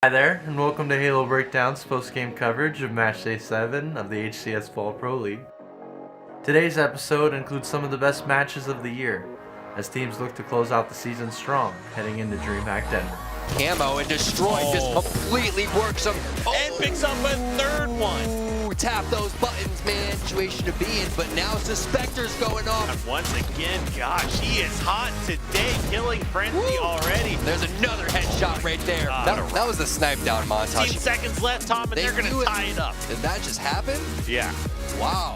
Hi there, and welcome to Halo Breakdown's post-game coverage of Matchday 7 of the HCS Fall Pro League. Today's episode includes some of the best matches of the year, as teams look to close out the season strong, heading into Dreamhack Denver. Camo and Destroy just completely works them. And picks up a third one. Ooh, tap those buttons, man. Situation to be in, but now Suspector's going off. And once again, gosh, he is hot today, killing Frenzy already. There's another headshot right there. That was the snipe down montage. 15 seconds left, Tom, and they're going to tie it up. Did that just happen? Yeah. Wow.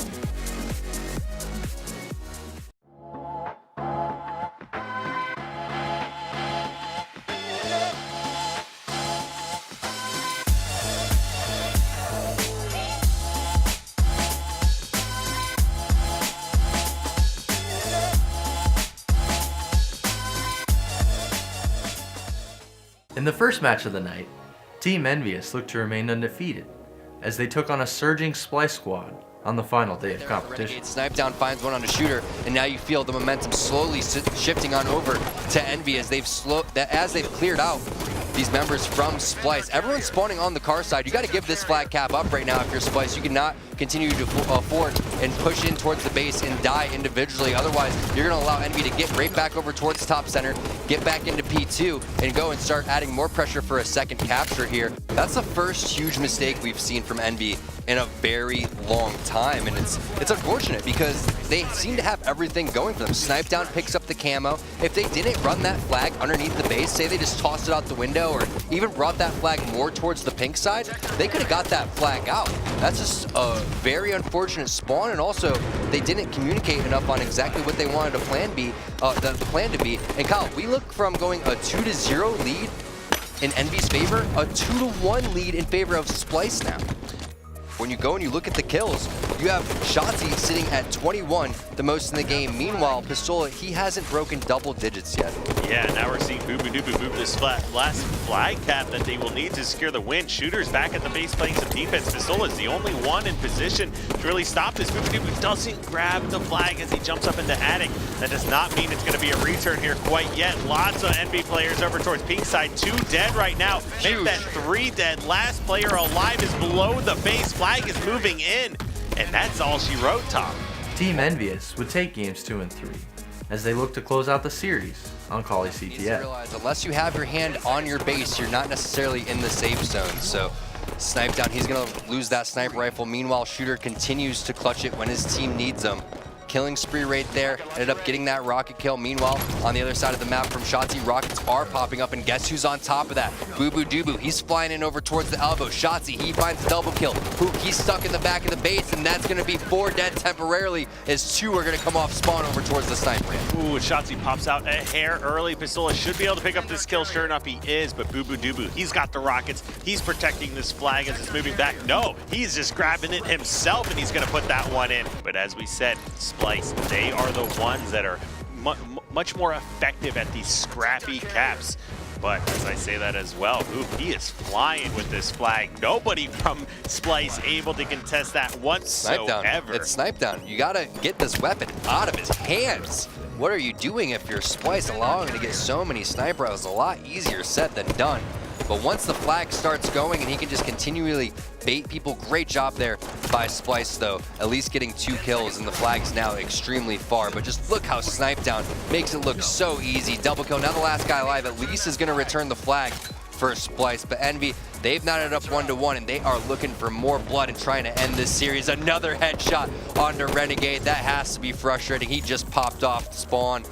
In the first match of the night, Team EnVyUs looked to remain undefeated, as they took on a surging Splyce squad on the final day of competition. Snipe down finds one on the shooter, and now you feel the momentum slowly shifting on over to EnVyUs as they've cleared out these members from Splice. Everyone's spawning on the car side. You got to give this flag cap up right now if you're Splice. You cannot continue to afford and push in towards the base and die individually. Otherwise, you're going to allow Envy to get right back over towards top center, get back into P2, and go and start adding more pressure for a second capture here. That's the first huge mistake we've seen from Envy in a very long time, and it's unfortunate because they seem to have everything going for them. Snipe down picks up the camo. If they didn't run that flag underneath the base, say they just tossed it out the window or even brought that flag more towards the pink side, they could have got that flag out. That's just a very unfortunate spawn, and also they didn't communicate enough on exactly what they wanted the plan to be. And Kyle, we look from going a 2-0 lead in Envy's favor, a 2-1 lead in favor of Splice now. When you go and you look at the kills, you have Shotzi sitting at 21, the most in the game. Meanwhile, Pistola, he hasn't broken double digits yet. Yeah, now we're seeing Boo Boo Doo Boo move this last flag cap that they will need to secure the win. Shooters back at the base playing some defense. Pistola is the only one in position to really stop this. Boo Boo Doo Boo doesn't grab the flag as he jumps up into Attic. That does not mean it's going to be a return here quite yet. Lots of NB players over towards pink side. 2 dead right now. Maybe that 3 dead. Last player alive is below the base. Flag is moving in, and that's all she wrote, Tom. Team EnVyUs would take games 2 and 3, as they look to close out the series on Kali You need to CTF. realize, unless you have your hand on your base, you're not necessarily in the safe zone. So snipe down, he's gonna lose that sniper rifle. Meanwhile, Shooter continues to clutch it when his team needs him. Killing spree right there, ended up getting that rocket kill. Meanwhile, on the other side of the map from Shotzi, rockets are popping up, and guess who's on top of that? Boo Boo Doo Boo, he's flying in over towards the elbow. Shotzi, he finds the double kill. Hook, he's stuck in the back of the base, and that's gonna be 4 dead temporarily, as 2 are gonna come off spawn over towards the sniper. Ooh, Shotzi pops out a hair early. Pistola should be able to pick up this kill. Sure enough, he is, but Boo Boo Doo Boo, he's got the rockets. He's protecting this flag as it's moving back. No, he's just grabbing it himself, and he's gonna put that one in. But as we said, Splice, they are the ones that are much more effective at these scrappy caps. But as I say that as well, ooh, he is flying with this flag. Nobody from Splice able to contest that whatsoever. It's snipe down. You gotta get this weapon out of his hands. What are you doing if you're Splice? Allowing him to get so many sniper rifles is a lot easier said than done. But once the flag starts going and he can just continually bait people, great job there by Splice though. At least getting 2 kills, and the flag's now extremely far. But just look how snipe down makes it look so easy. Double kill, now the last guy alive at least is gonna return the flag for Splice. But Envy, they've knotted up 1-1, and they are looking for more blood and trying to end this series. Another headshot onto Renegade. That has to be frustrating. He just popped off spawn.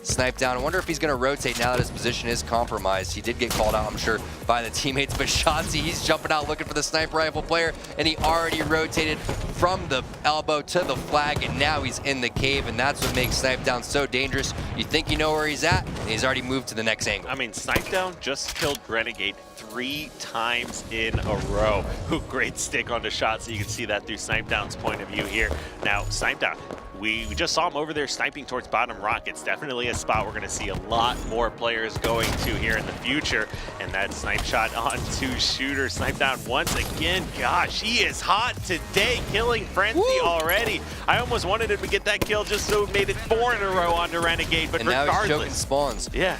Snipe down. I wonder if he's going to rotate now that his position is compromised. He did get called out, I'm sure, by the teammates. But Shotzi, he's jumping out looking for the sniper rifle player, and he already rotated from the elbow to the flag, and now he's in the cave, and that's what makes Snipe down so dangerous. You think you know where he's at, and he's already moved to the next angle. I mean, Snipe down just killed Renegade 3 times in a row. Ooh, great stick onto Shotzi. You can see that through Snipe down's point of view here. Now, Snipe down, we just saw him over there sniping towards bottom rockets. Definitely a spot we're going to see a lot more players going to here in the future. And that snipe shot onto Shooter. Snipe down once again. Gosh, he is hot today, killing Frenzy already. I almost wanted him to get that kill just so it made it 4 in a row onto Renegade, but and regardless. now he's choking spawns. Yeah.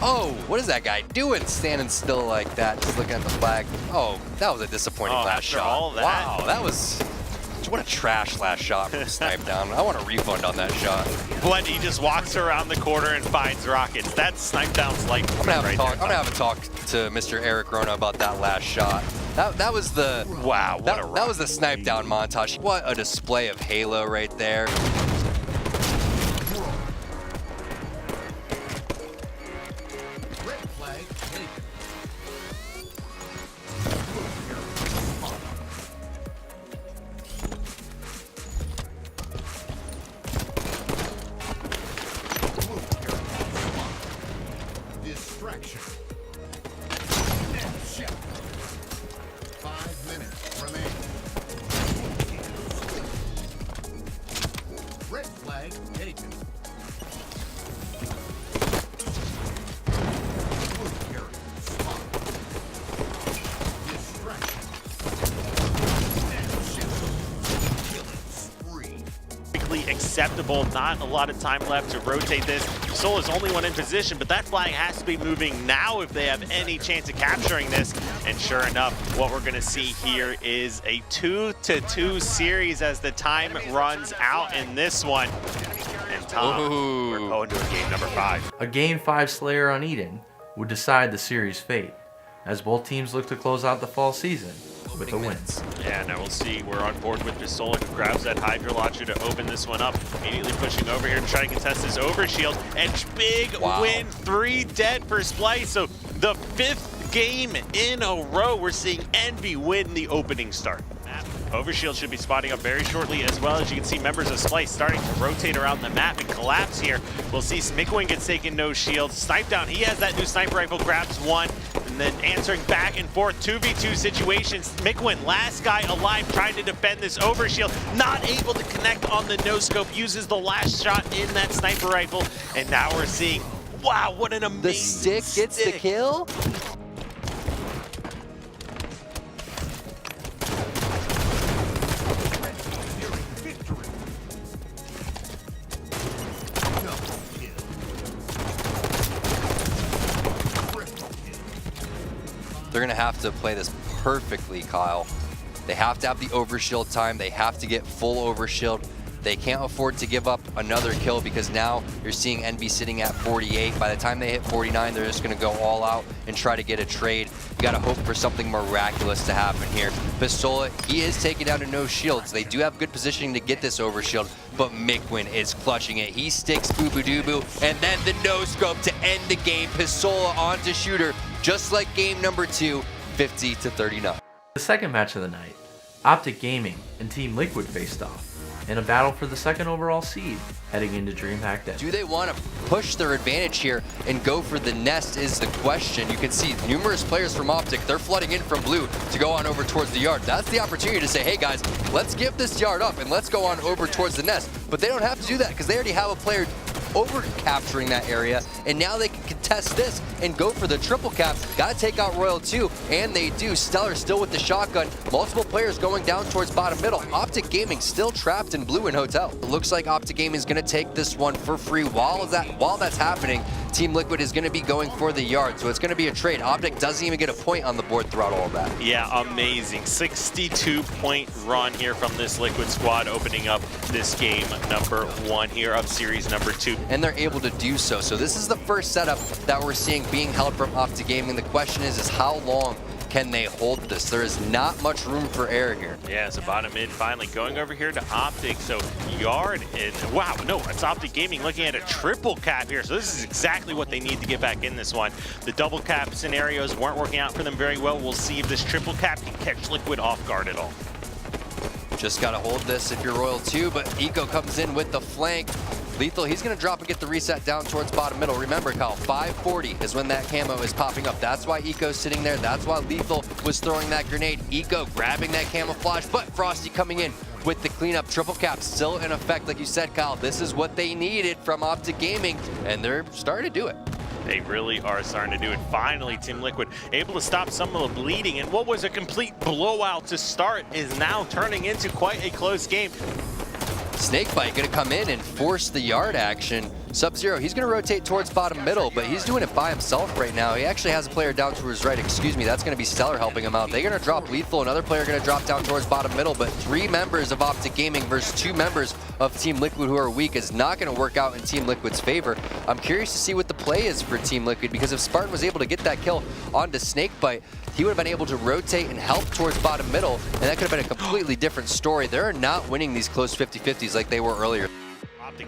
Oh, what is that guy doing standing still like that, just looking at the flag? Oh, that was a disappointing last after shot. all that. Wow, that was, what a trash last shot from Snipe Down. I want a refund on that shot. When he just walks around the corner and finds rockets. That's Snipe Down's light. I'm gonna have a talk to Mr. Eric Rona about that last shot. That was the Wow, that was the Snipe Down montage. What a display of Halo right there. Distraction. 5 minutes remain. Red flag taken. Blue carrier spotted. Distraction. Killing spree. Perfectly acceptable. Not a lot of time left to rotate this. Soul is only one in position, but that flag has to be moving now if they have any chance of capturing this. And sure enough, what we're going to see here is a 2-2 series as the time runs out in this one. And Tom, we're going to a game number 5. A Game 5 Slayer on Eden would decide the series' fate, as both teams look to close out the fall season with a win. Yeah, now we'll see. We're on board with Pistola, who grabs that Hydra Launcher to open this one up. Immediately pushing over here to try to contest this overshield. And big win, 3 dead for Splice. So the 5th game in a row, we're seeing Envy win the opening start. Overshield should be spotting up very shortly, as well as you can see members of Splice starting to rotate around the map and collapse here. We'll see Smickwing gets taken no shield. Snipe Down, he has that new sniper rifle, grabs one, and then answering back and forth 2v2 situations. Smickwing, last guy alive, trying to defend this overshield, not able to connect on the no-scope, uses the last shot in that sniper rifle, and now we're seeing, wow, what an amazing The stick gets the kill? They're gonna have to play this perfectly, Kyle. They have to have the overshield time. They have to get full overshield. They can't afford to give up another kill because now you're seeing Envy sitting at 48. By the time they hit 49, they're just gonna go all out and try to get a trade. You gotta hope for something miraculous to happen here. Pistola, he is taken down to no shields. They do have good positioning to get this overshield, but Mickwin is clutching it. He sticks Boo Boo Doo Boo, and then the no scope to end the game. Pistola onto Shooter, just like game number 2, 50-39. The second match of the night, Optic Gaming and Team Liquid faced off in a battle for the 2nd overall seed heading into Dreamhack Denver. Do they want to push their advantage here and go for the nest is the question. You can see numerous players from Optic, they're flooding in from blue to go on over towards the yard. That's the opportunity to say, hey guys, let's give this yard up and let's go on over towards the nest. But they don't have to do that because they already have a player over capturing that area, and now they can contest this and go for the triple cap. Gotta take out Royal too, and they do. Stellar still with the shotgun. Multiple players going down towards bottom middle. Optic Gaming still trapped in blue and hotel. It looks like Optic Gaming is gonna take this one for free. While that's happening, Team Liquid is gonna be going for the yard, so it's gonna be a trade. Optic doesn't even get a point on the board throughout all of that. Yeah, amazing. 62-point run here from this Liquid squad, opening up this game number 1 here of series number 2. And they're able to do so. So this is the first setup that we're seeing being held from Optic Gaming. The question is how long can they hold this? There is not much room for error here. Yeah, so bottom mid finally going over here to Optic. So yard and wow, no, it's Optic Gaming looking at a triple cap here. So this is exactly what they need to get back in this one. The double cap scenarios weren't working out for them very well. We'll see if this triple cap can catch Liquid off guard at all. Just gotta hold this if you're Royal too, but Eco comes in with the flank. Lethal, he's gonna drop and get the reset down towards bottom middle. Remember, Kyle, 540 is when that camo is popping up. That's why Eco's sitting there. That's why Lethal was throwing that grenade. Eco grabbing that camouflage, but Frosty coming in with the cleanup. Triple cap still in effect, like you said, Kyle. This is what they needed from Optic Gaming, and they're starting to do it. They really are starting to do it. Finally, Team Liquid able to stop some of the bleeding, and what was a complete blowout to start is now turning into quite a close game. Snakebite gonna come in and force the yard action. Sub-Zero, he's going to rotate towards bottom middle, but he's doing it by himself right now. He actually has a player down to his right, excuse me, that's going to be Stellar helping him out. They're going to drop Lethal, another player going to drop down towards bottom middle, but 3 members of Optic Gaming versus 2 members of Team Liquid who are weak is not going to work out in Team Liquid's favor. I'm curious to see what the play is for Team Liquid, because if Spartan was able to get that kill onto Snakebite, he would have been able to rotate and help towards bottom middle, and that could have been a completely different story. They're not winning these close 50-50s like they were earlier.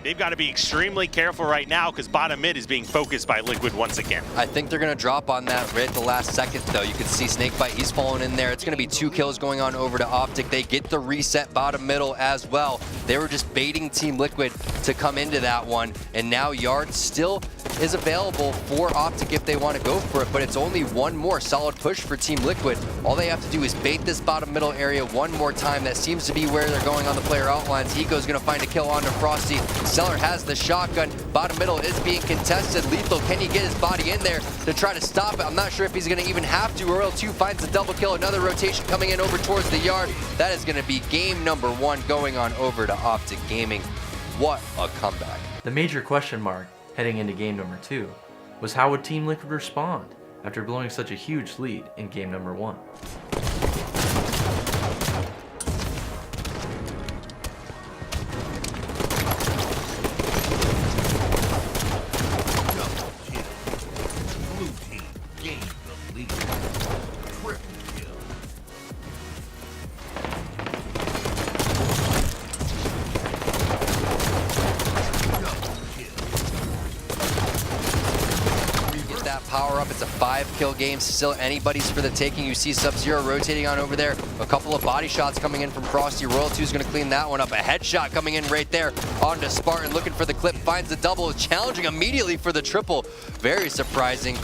They've got to be extremely careful right now because bottom mid is being focused by Liquid once again. I think they're going to drop on that right at the last second, though. You can see Snakebite, he's falling in there. It's going to be 2 kills going on over to Optic. They get the reset bottom middle as well. They were just baiting Team Liquid to come into that one, and now Yard still is available for Optic if they want to go for it, but it's only one more solid push for Team Liquid. All they have to do is bait this bottom middle area one more time. That seems to be where they're going on the player outlines. Ego's going to find a kill onto Frosty. Stellar has the shotgun. Bottom middle is being contested. Lethal, can he get his body in there to try to stop it? I'm not sure if he's going to even have to. Royal 2 finds a double kill. Another rotation coming in over towards the Yard. That is going to be game number 1 going on over to Optic Gaming. What a comeback. The major question mark heading into game number 2 was how would Team Liquid respond after blowing such a huge lead in game number 1. Double kill. Blue team gained the lead. Triple kill. That power up, it's a 5-kill game, still anybody's for the taking. You see Sub-Zero rotating on over there, a couple of body shots coming in from Frosty. Royal 2 is going to clean that one up, a headshot coming in right there onto Spartan, looking for the clip, finds the double, challenging immediately for the triple. Very surprising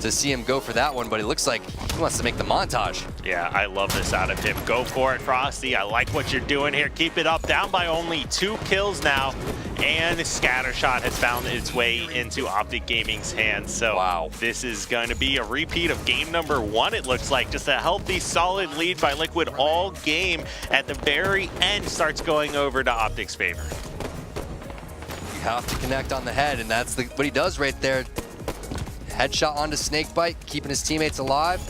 to see him go for that one, but it looks like he wants to make the montage. Yeah, I love this out of him. Go for it, Frosty. I like what you're doing here. Keep it up. Down by only 2 kills now. And the scatter shot has found its way into Optic Gaming's hands. So wow, this is going to be a repeat of game number 1, it looks like. Just a healthy, solid lead by Liquid all game. At the very end, starts going over to Optic's favor. You have to connect on the head, and that's what he does right there. Headshot onto Snakebite, keeping his teammates alive.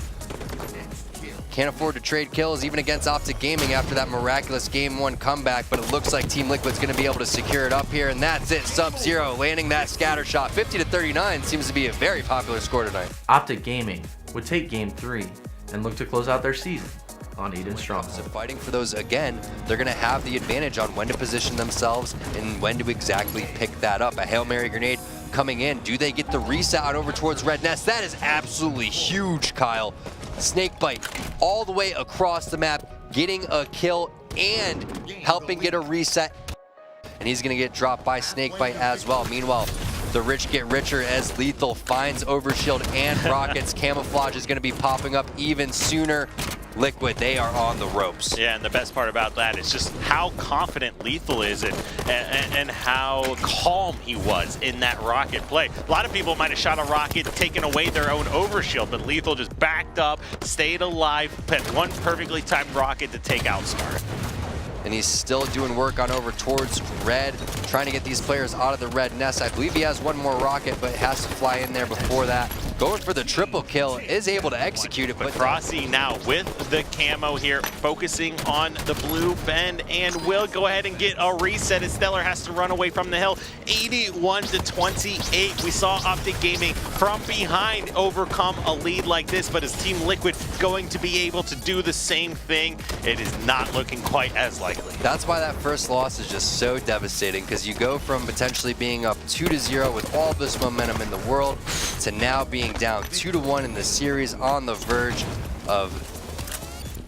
Can't afford to trade kills even against Optic Gaming after that miraculous game 1 comeback, but it looks like Team Liquid's going to be able to secure it up here, and that's it. Sub-Zero landing that scatter shot. 50-39 seems to be a very popular score tonight. Optic Gaming would take game 3 and look to close out their season on Eden Strong. So fighting for those again, they're going to have the advantage on when to position themselves and when to exactly pick that up. A Hail Mary grenade coming in. Do they get the reset out over towards Red Nest? That is absolutely huge, Kyle. Snakebite all the way across the map, getting a kill and helping get a reset. And he's going to get dropped by Snakebite as well. Meanwhile, the rich get richer as Lethal finds Overshield and Rockets. Camouflage is going to be popping up even sooner. Liquid, they are on the ropes. Yeah, and the best part about that is just how confident Lethal is and how calm he was in that rocket play. A lot of people might have shot a rocket, taken away their own overshield, but Lethal just backed up, stayed alive, put one perfectly timed rocket to take out Scar. And he's still doing work on over towards red, trying to get these players out of the red nest. I believe he has one more rocket, but has to fly in there before that. Going for the triple kill, is able to execute it. But Frosty now with the camo here, focusing on the blue bend, and will go ahead and get a reset as Stellar has to run away from the hill. 81-28. We saw Optic Gaming from behind overcome a lead like this, but is Team Liquid going to be able to do the same thing? It is not looking quite as likely. That's why that first loss is just so devastating, because you go from potentially being up 2-0 with all this momentum in the world to now being down 2-1 in the series, on the verge of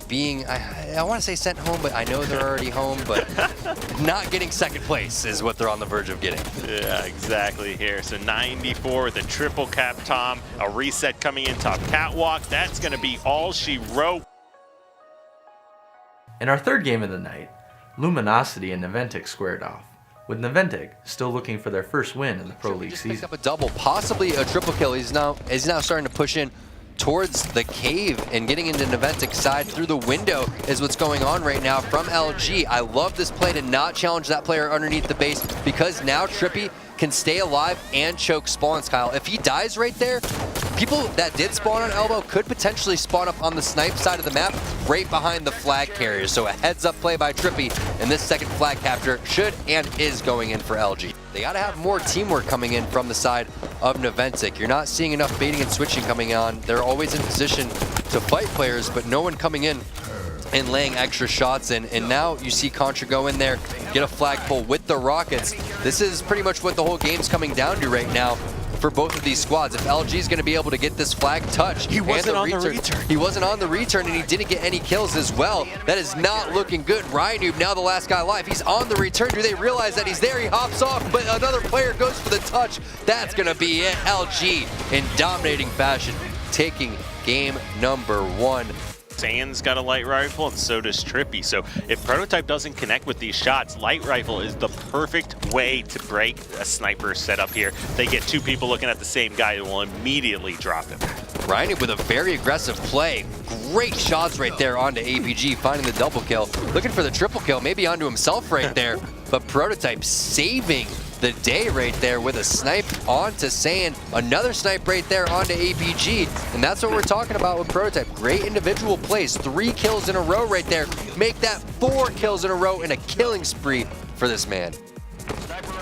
being, I want to say sent home, but I know they're already home, but not getting second place is what they're on the verge of getting. Yeah, exactly here. So 94 with a triple cap, Tom. A reset coming in top catwalk. That's going to be all she wrote. In our third game of the night, Luminosity and Naventic squared off, with Naventic still looking for their first win in the Pro League season. Picked up a double, possibly a triple kill. He's now starting to push in towards the cave and getting into Naventic's side through the window is what's going on right now from LG. I love this play to not challenge that player underneath the base, because now Trippy can stay alive and choke spawns, Kyle. If he dies right there, people that did spawn on elbow could potentially spawn up on the snipe side of the map right behind the flag carrier. So a heads up play by Trippy, and this second flag capture should and is going in for LG. They got to have more teamwork coming in from the side of Naventic. You're not seeing enough baiting and switching coming on. They're always in position to fight players, but no one coming in and laying extra shots in. And now you see Contra go in there, get a flagpole with the rockets. This is pretty much what the whole game's coming down to right now for both of these squads. If LG is going to be able to get this flag touch, he wasn't on the return. He wasn't on the return, and he didn't get any kills as well. That is not looking good. Ryan now the last guy alive. He's on the return. Do they realize that he's there? He hops off, but another player goes for the touch. That's going to be it. LG in dominating fashion, taking game number 1. Sand's got a light rifle, and so does Trippy. So if Prototype doesn't connect with these shots, light rifle is the perfect way to break a sniper setup here. They get 2 people looking at the same guy who will immediately drop him. Ryan with a very aggressive play. Great shots right there onto APG, finding the double kill. Looking for the triple kill, maybe onto himself right there. But Prototype saving the day right there with a snipe onto Sand. Another snipe right there onto APG. And that's what we're talking about with Prototype. Great individual plays. 3 kills in a row right there. Make that 4 kills in a row in a killing spree for this man.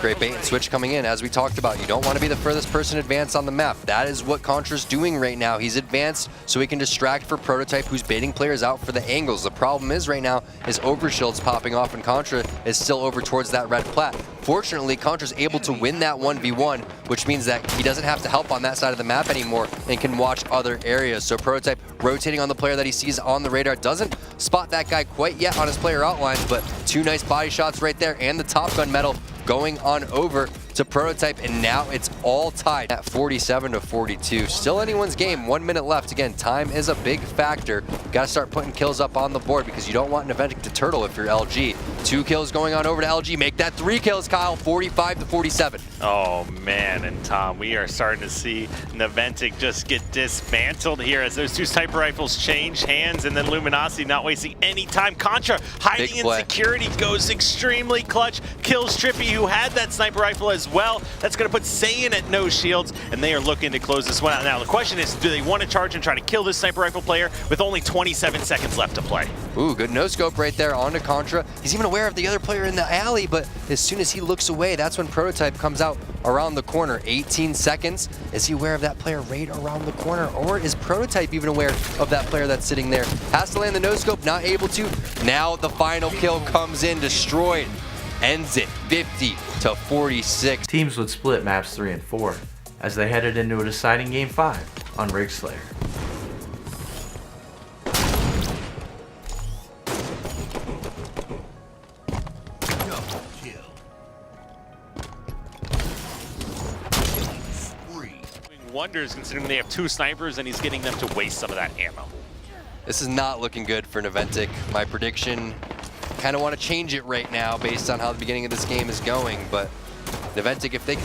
Great bait and switch coming in. As we talked about, you don't want to be the furthest person advanced on the map. That is what Contra's doing right now. He's advanced so he can distract for Prototype, who's baiting players out for the angles. The problem is right now is overshield's popping off, and Contra is still over towards that red plat. Fortunately, Contra's able to win that 1v1, which means that he doesn't have to help on that side of the map anymore and can watch other areas. So Prototype rotating on the player that he sees on the radar. Doesn't spot that guy quite yet on his player outlines, but 2 nice body shots right there, and the Top Gun medal going on over to Prototype, and now it's all tied at 47-42. Still anyone's game, 1 minute left. Again, time is a big factor. Got to start putting kills up on the board because you don't want Naventic to turtle if you're LG. 2 kills going on over to LG. Make that 3 kills, Kyle, 45-47. Oh man, and Tom, we are starting to see Naventic just get dismantled here as those 2 sniper rifles change hands, and then Luminosity not wasting any time. Contra hiding in security goes extremely clutch, kills Trippy, who had that sniper rifle as well. That's going to put Saiyan at no shields, and they are looking to close this one out. Now the question is, do they want to charge and try to kill this sniper rifle player with only 27 seconds left to play? Ooh, good no scope right there onto Contra. He's even aware of the other player in the alley, but as soon as he looks away, that's when Prototype comes out around the corner. 18 seconds. Is he aware of that player right around the corner, or is Prototype even aware of that player that's sitting there? Has to land the no scope, not able to. Now the final kill comes in, destroyed. Ends it 50-46. Teams would split maps 3 and 4 as they headed into a deciding Game 5 on Rig Slayer. Double kill. Spree. Doing wonders considering they have 2 snipers and he's getting them to waste some of that ammo. This is not looking good for Naventic. My prediction, kind of want to change it right now based on how the beginning of this game is going, but Naventic, if they,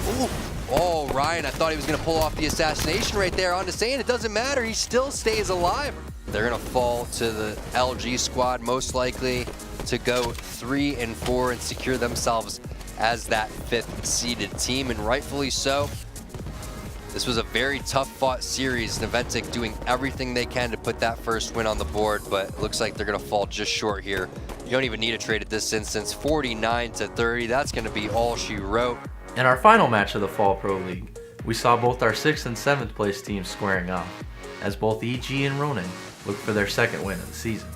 oh, Ryan, I thought he was going to pull off the assassination right there onto Saiyan. It doesn't matter, he still stays alive. They're going to fall to the LG squad, most likely to go 3 and 4 and secure themselves as that 5th seeded team, and rightfully so. This was a very tough fought series. Naventic doing everything they can to put that first win on the board, but it looks like they're gonna fall just short here. You don't even need a trade at this instance. 49-30, that's gonna be all she wrote. In our final match of the Fall Pro League, we saw both our 6th and 7th place teams squaring off, as both EG and Ronin looked for their 2nd win of the season.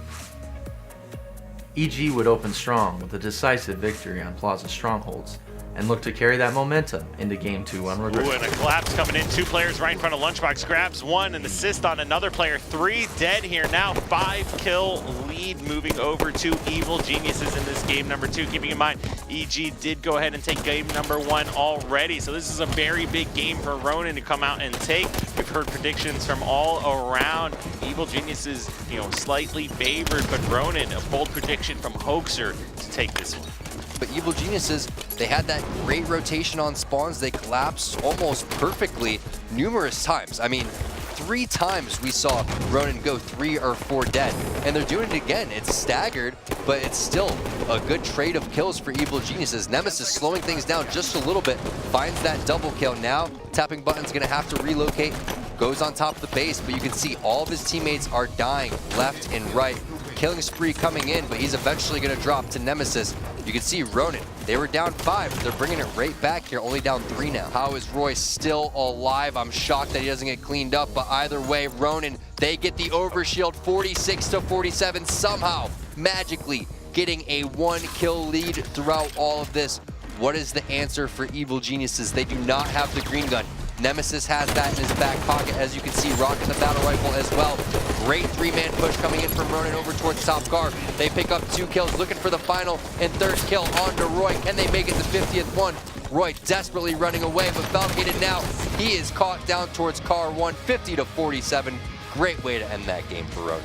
EG would open strong with a decisive victory on Plaza Strongholds, and look to carry that momentum into Game 2 on Regret. Ooh, and a collapse coming in. 2 players right in front of Lunchbox. Grabs 1, an assist on another player. 3 dead here now. 5-kill lead moving over to Evil Geniuses in this game number 2. Keeping in mind, EG did go ahead and take game number 1 already. So this is a very big game for Ronin to come out and take. We've heard predictions from all around. Evil Geniuses, slightly favored, but Ronin, a bold prediction from Hoaxer to take this one. But Evil Geniuses, they had that great rotation on spawns. They collapsed almost perfectly numerous times. I mean, 3 times we saw Ronin go 3 or 4 dead, and they're doing it again. It's staggered, but it's still a good trade of kills for Evil Geniuses. Nemesis slowing things down just a little bit, finds that double kill. Now tapping button's gonna have to relocate, goes on top of the base, but you can see all of his teammates are dying left and right. Killing spree coming in, but he's eventually gonna drop to Nemesis. You can see Ronin, they were down 5, they're bringing it right back here, only down 3 now. How is Roy still alive? I'm shocked that he doesn't get cleaned up, but either way, Ronin, they get the overshield 46-47, somehow, magically getting a 1-kill lead throughout all of this. What is the answer for Evil Geniuses? They do not have the green gun. Nemesis has that in his back pocket, as you can see, rocking the battle rifle as well. Great 3-man push coming in from Ronin over towards top car. They pick up 2 kills, looking for the final and 3rd kill onto Roy. Can they make it the 50th one? Roy desperately running away, but Falcated now, he is caught down towards car 1, 50-47. Great way to end that game for Ronin.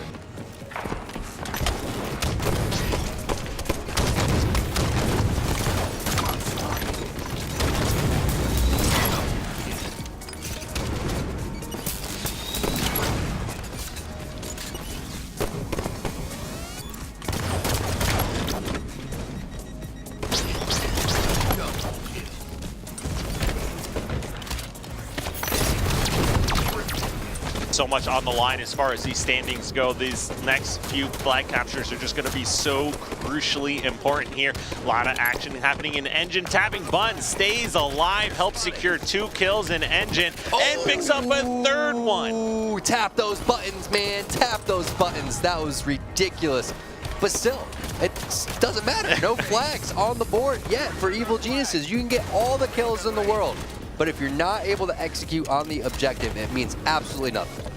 So much on the line as far as these standings go. These next few flag captures are just going to be so crucially important here. A lot of action happening in Engine. Tapping Bun stays alive, helps secure 2 kills in Engine, and picks up a 3rd one. Ooh, tap those buttons, man. Tap those buttons. That was ridiculous. But still, it doesn't matter. No flags on the board yet for Evil Geniuses. You can get all the kills in the world, but if you're not able to execute on the objective, it means absolutely nothing.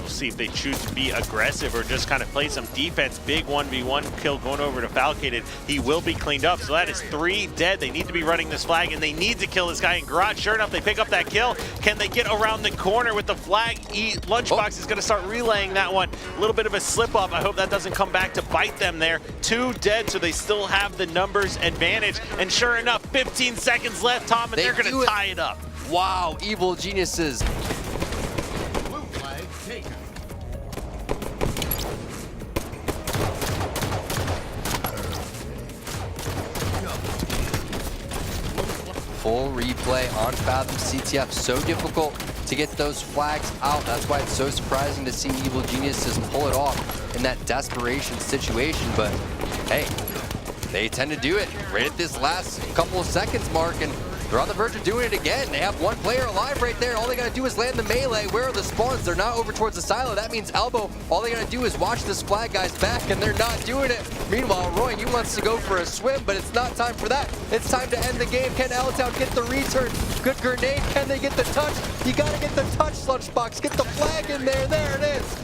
See if they choose to be aggressive or just kind of play some defense. Big 1v1 kill going over to Falcated. He will be cleaned up, so that is 3 dead. They need to be running this flag, and they need to kill this guy in garage. Sure enough, they pick up that kill. Can they get around the corner with the flag? Lunchbox is going to start relaying that one. A little bit of a slip up. I hope that doesn't come back to bite them there. 2 dead, so they still have the numbers advantage. And sure enough, 15 seconds left, Tom, and they're going to tie it up. Wow, Evil Geniuses. Full replay on Fathom CTF. So difficult to get those flags out. That's why it's so surprising to see Evil Geniuses pull it off in that desperation situation. But hey, they tend to do it right at this last couple of seconds mark, and they're on the verge of doing it again. They have 1 player alive right there. All they gotta do is land the melee. Where are the spawns? They're not over towards the silo. That means elbow. All they gotta do is watch this flag guy's back, and they're not doing it. Meanwhile, Roy, he wants to go for a swim, but it's not time for that. It's time to end the game. Can L-Town get the return? Good grenade. Can they get the touch? You gotta get the touch, Lunchbox. Get the flag in there. There it is.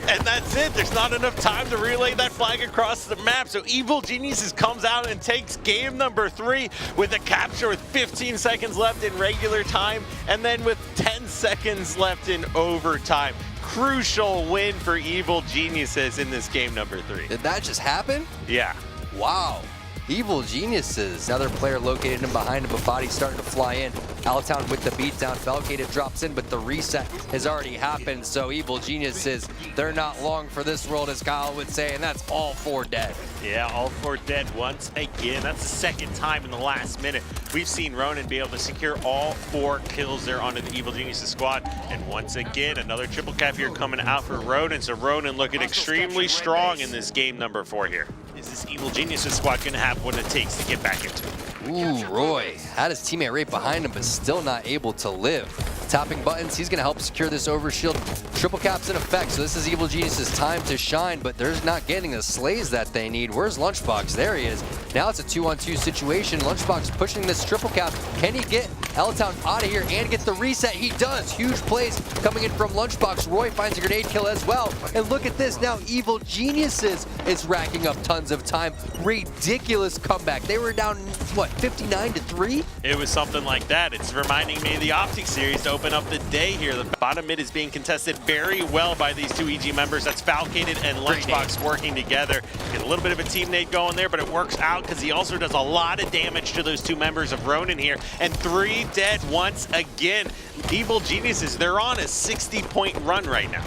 And that's it. There's not enough time to relay that flag across the map. So Evil Geniuses comes out and takes game number 3 with a capture with 15 seconds left in regular time, and then with 10 seconds left in overtime. Crucial win for Evil Geniuses in this game number 3. Did that just happen? Yeah. Wow. Evil Geniuses. Another player located in behind him. Bafati starting to fly in. Altown with the beatdown. Falcated drops in, but the reset has already happened. So Evil Geniuses, they're not long for this world, as Kyle would say, and that's all 4 dead. Yeah, all 4 dead once again. That's the 2nd time in the last minute we've seen Ronin be able to secure all 4 kills there onto the Evil Geniuses squad. And once again, another triple cap here coming out for Ronin. So Ronin looking extremely strong in this game number 4 here. Is this Evil Geniuses squad going to have what it takes to get back into it? Ooh, Roy had his teammate right behind him, but still not able to live. Tapping buttons, he's going to help secure this overshield. Triple cap's in effect, so this is Evil Geniuses' time to shine, but they're not getting the slays that they need. Where's Lunchbox? There he is. Now it's a 2-on-2 situation. Lunchbox pushing this triple cap. Can he get L-Town out of here and get the reset? He does. Huge plays coming in from Lunchbox. Roy finds a grenade kill as well. And look at this. Now Evil Geniuses is racking up tons of time. Ridiculous comeback. They were down, what, 59-3? It was something like that. It's reminding me of the Optic series to open open up the day here. The bottom mid is being contested very well by these two EG members. That's Falcated and Lunchbox working together. Get a little bit of a team nade going there, but it works out because he also does a lot of damage to those two members of Ronin here. And 3 dead once again. Evil Geniuses, they're on a 60-point run right now.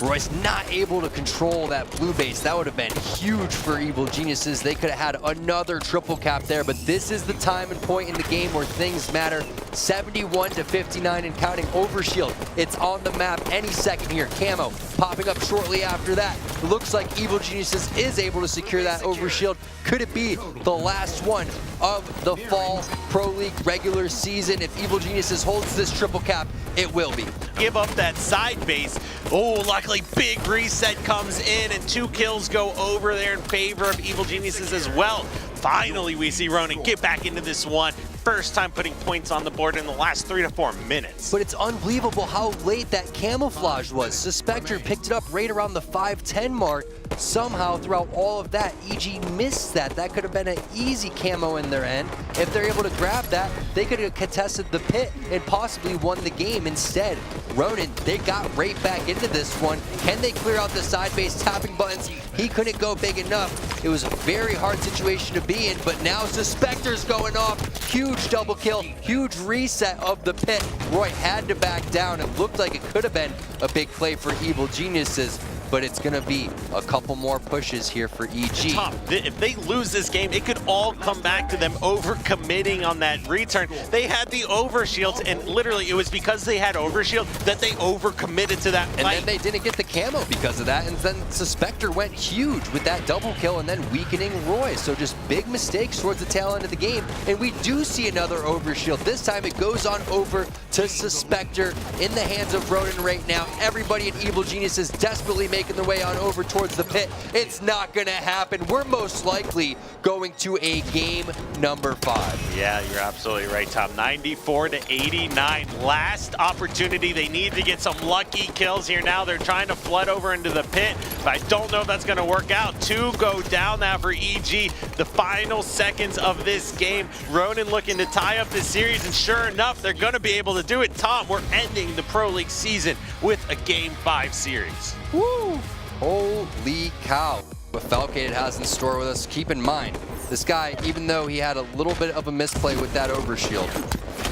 Royce not able to control that blue base. That would have been huge for Evil Geniuses. They could have had another triple cap there, but this is the time and point in the game where things matter. 71 to 59 and counting. Overshield, it's on the map any second here. Camo popping up shortly after that. It looks like Evil Geniuses is able to secure that overshield. Could it be the last one of the Fall Pro League regular season? If Evil Geniuses holds this triple cap, it will be. Give up that side base. Oh, luckily big reset comes in and 2 kills go over there in favor of Evil Geniuses as well. Finally, we see Ronin get back into this one. First time putting points on the board in the last 3 to 4 minutes. But it's unbelievable how late that camouflage was. Suspector picked it up right around the 5:10 mark. Somehow, throughout all of that, EG missed that. That could have been an easy camo in their end. If they're able to grab that, they could have contested the pit and possibly won the game. Instead, Ronin, they got right back into this one. Can they clear out the side base tapping buttons? He couldn't go big enough. It was a very hard situation to be in, but now Suspector's going off. Huge double kill, huge reset of the pit. Roy had to back down. It looked like it could have been a big play for Evil Geniuses, but it's going to be a couple more pushes here for EG. Tom, if they lose this game, it could all come back to them over-committing on that return. They had the overshields, and literally it was because they had overshield that they over-committed to that fight. And then they didn't get the camo because of that, and then Suspector went huge with that double kill and then weakening Roy. So just big mistakes towards the tail end of the game, and we do see another overshield. This time it goes on over to Suspector in the hands of Ronin right now. Everybody in Evil Geniuses desperately making their way on over towards the pit. It's not gonna happen. We're most likely going to a game number 5. Yeah, you're absolutely right, Tom. 94 to 89. Last opportunity. They need to get some lucky kills here now. They're trying to flood over into the pit, but I don't know if that's gonna work out. 2 go down now for EG. The final seconds of this game. Ronin looking to tie up this series, and sure enough, they're gonna be able to do it. Tom, we're ending the Pro League season with a Game 5 series. Woo! Holy cow. What Falcated has in store with us. Keep in mind, this guy, even though he had a little bit of a misplay with that overshield,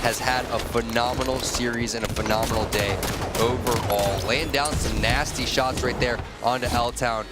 has had a phenomenal series and a phenomenal day overall. Laying down some nasty shots right there onto L-Town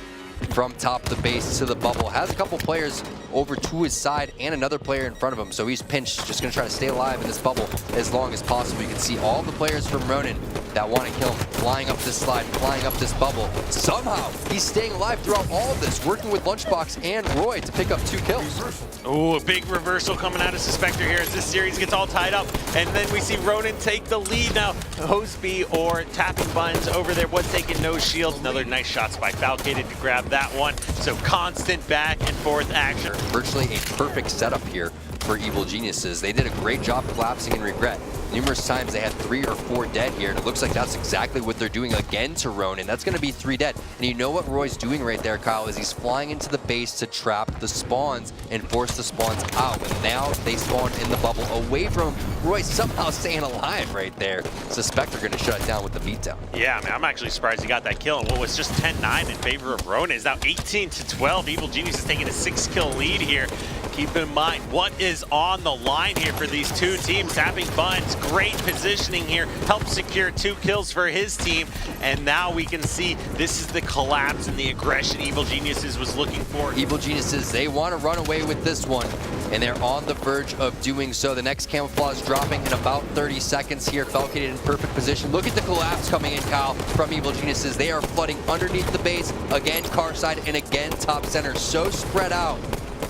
from top of the base to the bubble. Has a couple players over to his side and another player in front of him, so he's pinched, just gonna try to stay alive in this bubble as long as possible. You can see all the players from Ronin that want to kill him flying up this slide, flying up this bubble. Somehow, he's staying alive throughout all of this, working with Lunchbox and Roy to pick up 2 kills. Oh, a big reversal coming out of Suspector here as this series gets all tied up. And then we see Ronin take the lead now. Host B or tapping buttons over there was taking no shield. Another nice shots by Falcated to grab that one. So constant back and forth action. Virtually a perfect setup here for Evil Geniuses. They did a great job collapsing in Regret. Numerous times they had 3 or 4 dead here, and it looks like that's exactly what they're doing again to Ronin. That's going to be 3 dead. And you know what Roy's doing right there, Kyle, is he's flying into the base to trap the spawns and force the spawns out. And now they spawn in the bubble away from him. Roy's somehow staying alive right there. Suspector going to shut it down with the beatdown. Yeah, I mean, I'm actually surprised he got that kill. And what was just 10-9 in favor of Ronin is now 18 to 12. Evil Genius is taking a 6-kill lead here. Keep in mind what is on the line here for these two teams. Tapping buttons, great positioning here, helped secure 2 kills for his team. And now we can see this is the collapse and the aggression Evil Geniuses was looking for. Evil Geniuses, they want to run away with this one, and they're on the verge of doing so. The next camouflage dropping in about 30 seconds here. Falcated in perfect position. Look at the collapse coming in, Kyle, from Evil Geniuses. They are flooding underneath the base, again car side, and again top center. So spread out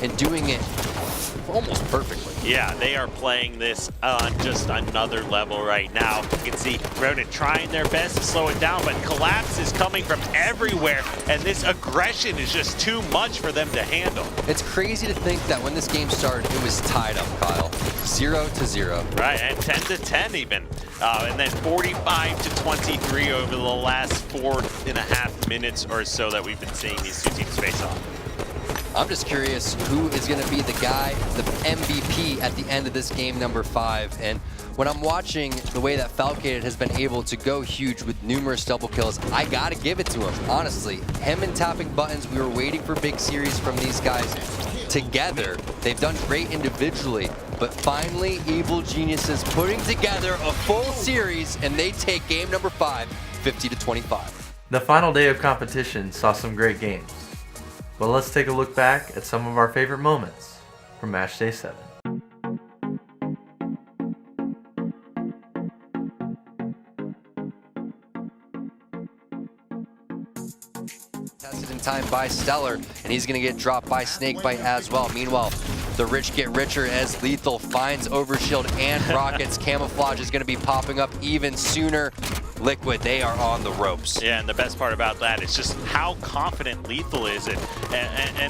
and doing it almost perfectly. Yeah, they are playing this on just another level right now. You can see Ronin trying their best to slow it down, but collapse is coming from everywhere, and this aggression is just too much for them to handle. It's crazy to think that when this game started, it was tied up, Kyle. 0-0. Right, and 10-10 even. And then 45-23 over the last 4.5 minutes or so that we've been seeing these two teams face off. I'm just curious who is going to be the guy, the MVP at the end of this game number 5. And when I'm watching the way that Falcated has been able to go huge with numerous double kills, I got to give it to him, honestly. Him and tapping buttons, we were waiting for big series from these guys together. They've done great individually, but finally Evil Geniuses putting together a full series, and they take game number 5, 50-25. The final day of competition saw some great games. But let's take a look back at some of our favorite moments from Matchday 7. Tested in time by Stellar, and he's going to get dropped by Snakebite as well. Meanwhile, the rich get richer as Lethal finds Overshield and Rockets. Camouflage is going to be popping up even sooner. Liquid, they are on the ropes. Yeah, and the best part about that is just how confident Lethal is and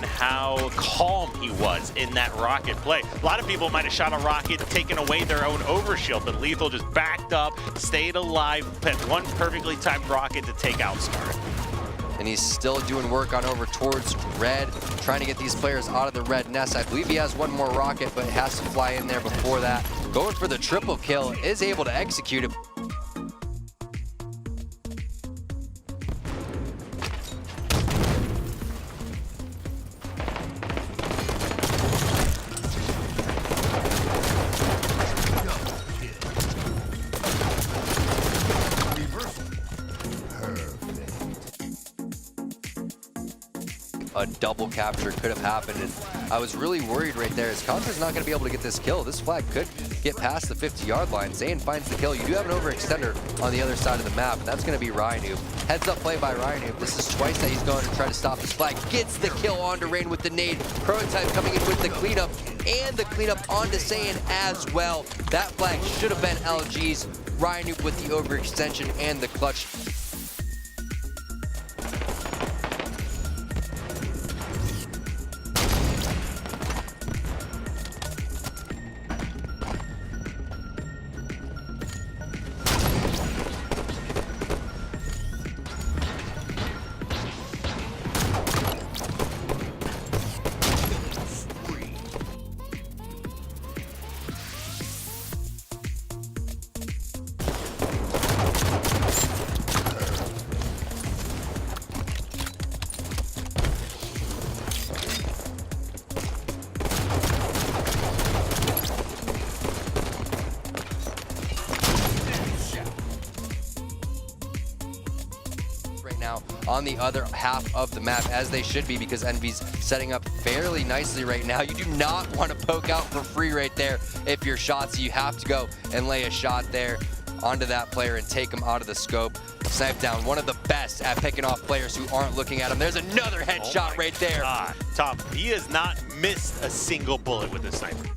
how calm he was in that rocket play. A lot of people might have shot a rocket, taken away their own overshield, but Lethal just backed up, stayed alive, put one perfectly timed rocket to take out Scar. And he's still doing work on over towards red, trying to get these players out of the red nest. I believe he has one more rocket, but it has to fly in there before that. Going for the triple kill, is able to execute it. A double capture could have happened, and I was really worried right there. As Contra's not going to be able to get this kill. This flag could get past the 50-yard line. Zayn finds the kill. You do have an overextender on the other side of the map, and that's going to be Ryanoob. Heads up play by Ryanoob. This is twice that he's going to try to stop this flag. Gets the kill onto Rain with the nade. Prototype coming in with the cleanup, and the cleanup onto Zayn as well. That flag should have been LG's. Ryanoob with the overextension and the clutch. Now on the other half of the map, as they should be, because EnVyUs setting up fairly nicely right now. You do not want to poke out for free right there if you're shots. You have to go and lay a shot there onto that player and take him out of the scope. Snipe down, one of the best at picking off players who aren't looking at him. There's another headshot right there. Tom, he has not missed a single bullet with this sniper.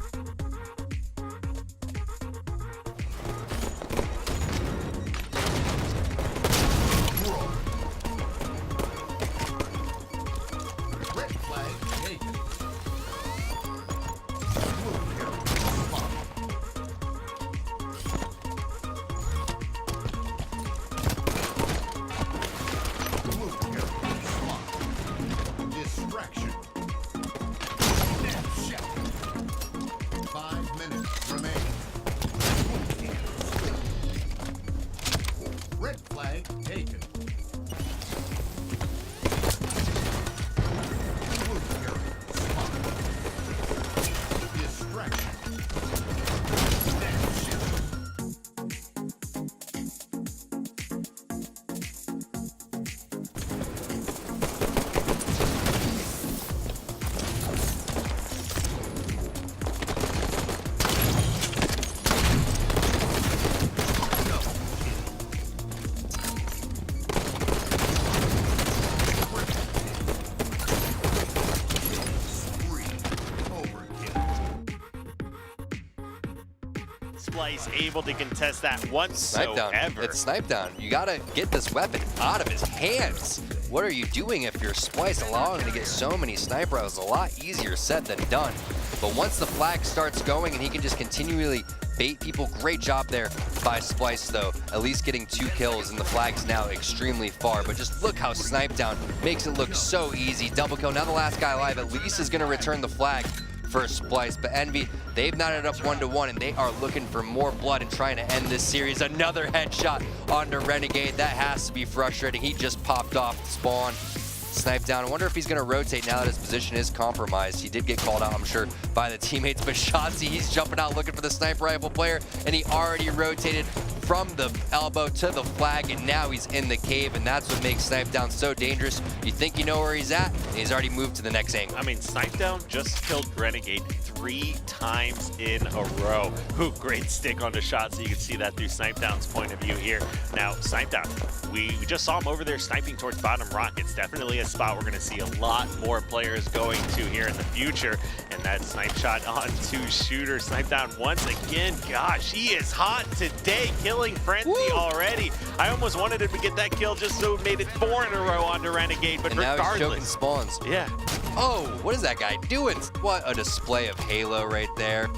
Splice able to contest that whatsoever. It's snipe down. You gotta get this weapon out of his hands. What are you doing if you're Splice? Allowing him to get so many sniper rounds is a lot easier said than done. But once the flag starts going and he can just continually bait people. Great job there by Splyce though, at least getting 2 kills, and the flag's now extremely far. But just look how Snipe Down makes it look so easy. Double kill, now the last guy alive at least is gonna return the flag for Splyce. But Envy, they've knotted up 1-1, and they are looking for more blood and trying to end this series. Another headshot onto Renegade. That has to be frustrating. He just popped off the spawn. Snipe Down. I wonder if he's going to rotate now that his position is compromised. He did get called out, I'm sure, by the teammates. But Shotzi, he's jumping out looking for the sniper rifle player, and he already rotated from the elbow to the flag, and now he's in the cave, and that's what makes Snipe Down so dangerous. You think you know where he's at, and he's already moved to the next angle. I mean, Snipe Down just killed Renegade 3 times in a row. Ooh, great stick onto Shotzi. You can see that through Snipe Down's point of view here. Now, Snipe Down, we just saw him over there sniping towards bottom rockets. Definitely a spot we're going to see a lot more players going to here in the future. And that snipe shot onto Shooter. Snipe Down once again. Gosh, he is hot today, killing Frenzy already. I almost wanted him to get that kill just so it made it 4 in a row onto Renegade, but and now he's choking regardless. spawns. Yeah. Oh, what is that guy doing? What a display of Halo right there.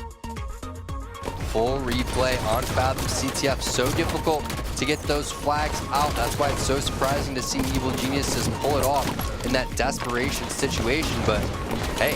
Full replay on Fathom CTF. So difficult to get those flags out. That's why it's so surprising to see Evil Geniuses pull it off in that desperation situation. But hey,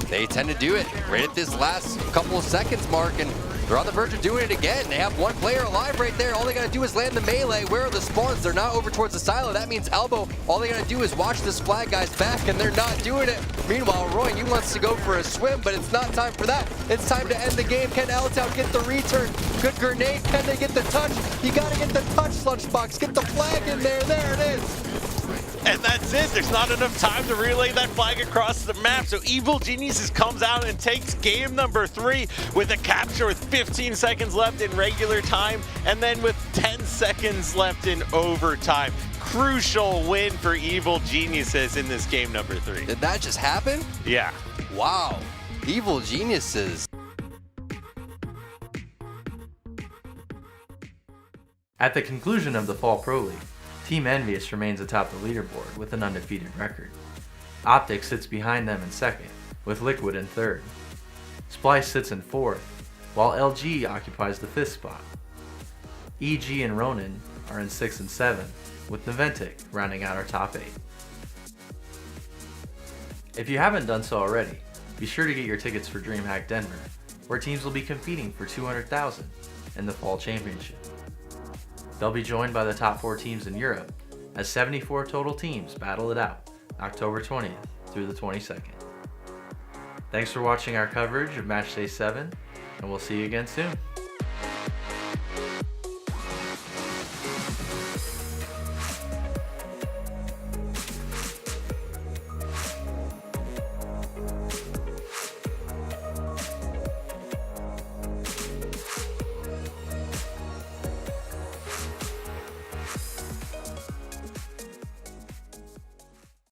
they tend to do it right at this last couple of seconds mark, and they're on the verge of doing it again. They have 1 player alive right there. All they gotta do is land the melee. Where are the spawns? They're not over towards the silo. That means elbow. All they gotta do is watch this flag guy's back, and they're not doing it. Meanwhile, Roy, he wants to go for a swim, but it's not time for that. It's time to end the game. Can L-Town get the return? Good grenade. Can they get the touch? You gotta get the touch, Lunchbox. Get the flag in there. There it is. And that's it. There's not enough time to relay that flag across the map. So Evil Geniuses comes out and takes game number 3 with a capture with 15 seconds left in regular time, and then with 10 seconds left in overtime. Crucial win for Evil Geniuses in this game number 3. Did that just happen? Yeah. Wow. Evil Geniuses. At the conclusion of the Fall Pro League, Team EnVyUs remains atop the leaderboard with an undefeated record. Optic sits behind them in 2nd, with Liquid in 3rd. Splyce sits in 4th, while LG occupies the 5th spot. EG and Ronin are in 6th and 7th, with Naventic rounding out our top 8. If you haven't done so already, be sure to get your tickets for Dreamhack Denver, where teams will be competing for $200,000 in the Fall Championship. They'll be joined by the top 4 teams in Europe, as 74 total teams battle it out October 20th through the 22nd. Thanks for watching our coverage of Matchday 7, and we'll see you again soon.